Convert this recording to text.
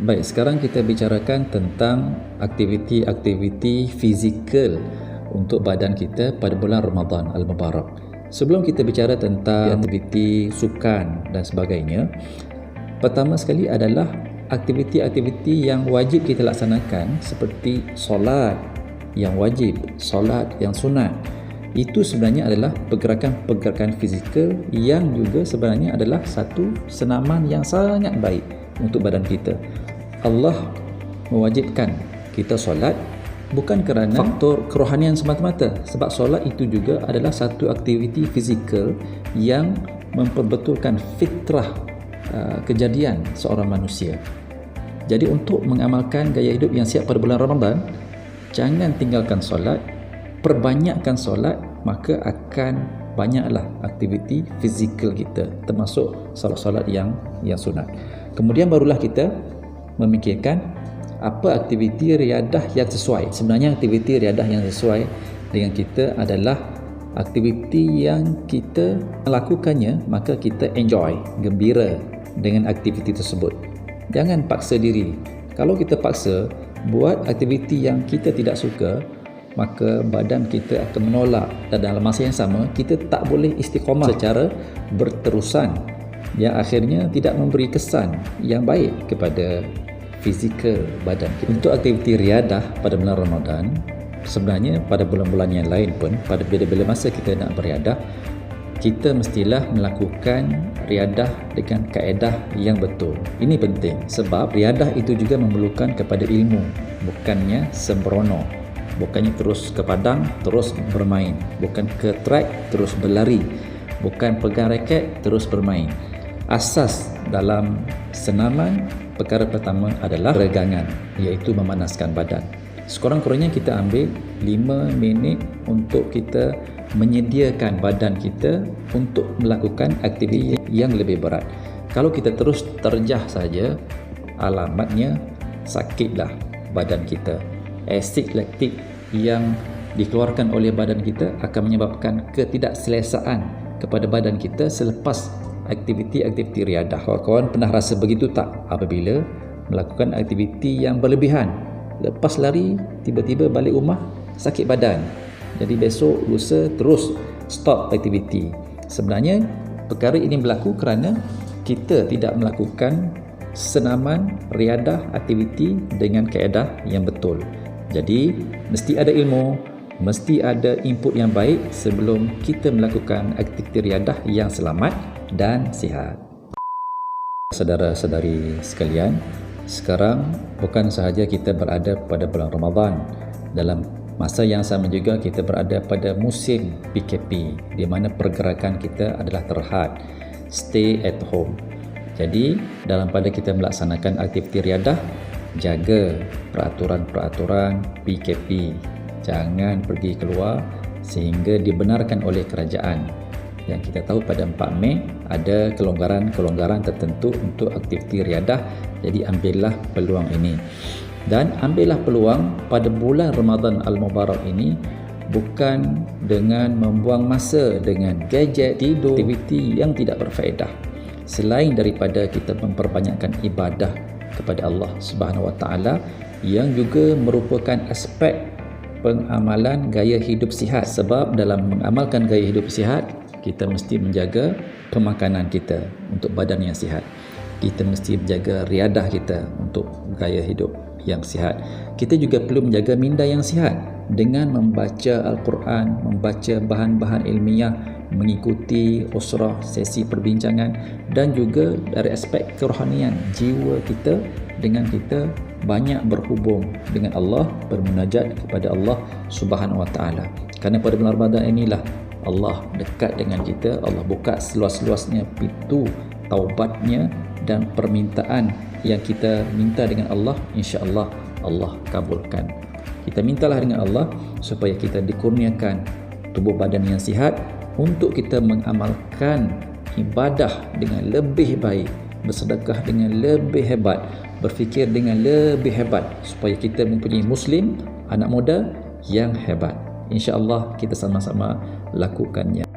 Baik, sekarang kita bicarakan tentang aktiviti-aktiviti fizikal untuk badan kita pada bulan Ramadan Al-Mubarak. Sebelum kita bicara tentang aktiviti sukan dan sebagainya, pertama sekali adalah aktiviti-aktiviti yang wajib kita laksanakan seperti solat yang wajib, solat yang sunat. Itu sebenarnya adalah pergerakan-pergerakan fizikal yang juga sebenarnya adalah satu senaman yang sangat baik untuk badan kita. Allah mewajibkan kita solat bukan kerana faktor kerohanian semata-mata, sebab solat itu juga adalah satu aktiviti fizikal yang memperbetulkan fitrah kejadian seorang manusia. Jadi untuk mengamalkan gaya hidup yang sihat pada bulan Ramadan, jangan tinggalkan solat, perbanyakkan solat, maka akan banyaklah aktiviti fizikal kita, termasuk solat-solat yang sunat. Kemudian barulah kita memikirkan apa aktiviti riadah yang sesuai. Sebenarnya aktiviti riadah yang sesuai dengan kita adalah aktiviti yang kita melakukannya maka kita enjoy, gembira dengan aktiviti tersebut. Jangan paksa diri. Kalau kita paksa buat aktiviti yang kita tidak suka, maka badan kita akan menolak, dan dalam masa yang sama kita tak boleh istiqamah secara berterusan, yang akhirnya tidak memberi kesan yang baik kepada fizikal badan kita. Untuk aktiviti riadah pada bulan Ramadan, sebenarnya pada bulan-bulan yang lain pun, pada bila-bila masa kita nak beriadah, kita mestilah melakukan riadah dengan kaedah yang betul. Ini penting sebab riadah itu juga memerlukan kepada ilmu, bukannya sembrono, bukannya terus ke padang terus bermain, bukan ke track terus berlari, bukan pegang raket terus bermain. Asas dalam senaman, perkara pertama adalah peregangan, iaitu memanaskan badan. Sekurang-kurangnya kita ambil 5 minit untuk kita menyediakan badan kita untuk melakukan aktiviti yang lebih berat. Kalau kita terus terjah saja, alamatnya sakitlah badan kita. Asid laktik yang dikeluarkan oleh badan kita akan menyebabkan ketidakselesaan kepada badan kita selepas aktiviti-aktiviti riadah. Kawan-kawan pernah rasa begitu tak apabila melakukan aktiviti yang berlebihan? Lepas lari, tiba-tiba balik rumah sakit badan. Jadi besok, lusa terus stop aktiviti. Sebenarnya perkara ini berlaku kerana kita tidak melakukan senaman riadah aktiviti dengan kaedah yang betul. Jadi mesti ada ilmu, mesti ada input yang baik sebelum kita melakukan aktiviti riadah yang selamat dan sihat. Saudara-saudari sekalian, sekarang bukan sahaja kita berada pada bulan Ramadan, dalam masa yang sama juga kita berada pada musim PKP, di mana pergerakan kita adalah terhad, stay at home. Jadi dalam pada kita melaksanakan aktiviti riadah, jaga peraturan-peraturan PKP, jangan pergi keluar sehingga dibenarkan oleh kerajaan. Yang kita tahu pada 4 Mei ada kelonggaran-kelonggaran tertentu untuk aktiviti riadah. Jadi ambillah peluang ini, dan ambillah peluang pada bulan Ramadan Al-Mubarak ini bukan dengan membuang masa dengan gadget, tidur, aktiviti yang tidak berfaedah. Selain daripada kita memperbanyakkan ibadah kepada Allah Subhanahu Wa Taala, yang juga merupakan aspek pengamalan gaya hidup sihat. Sebab dalam mengamalkan gaya hidup sihat, kita mesti menjaga pemakanan kita untuk badan yang sihat. Kita mesti menjaga riadah kita untuk gaya hidup yang sihat. Kita juga perlu menjaga minda yang sihat dengan membaca Al-Quran, membaca bahan-bahan ilmiah, mengikuti usrah, sesi perbincangan, dan juga dari aspek kerohanian, jiwa kita dengan kita banyak berhubung dengan Allah, bermunajat kepada Allah Subhanahu Wa Taala. Kerana pada bulan Ramadan inilah Allah dekat dengan kita, Allah buka seluas-luasnya pintu taubatnya dan permintaan yang kita minta dengan Allah, insya-Allah Allah kabulkan. Kita mintalah dengan Allah supaya kita dikurniakan tubuh badan yang sihat untuk kita mengamalkan ibadah dengan lebih baik, bersedekah dengan lebih hebat, berfikir dengan lebih hebat, supaya kita mempunyai muslim, anak muda yang hebat. InsyaAllah kita sama-sama lakukannya.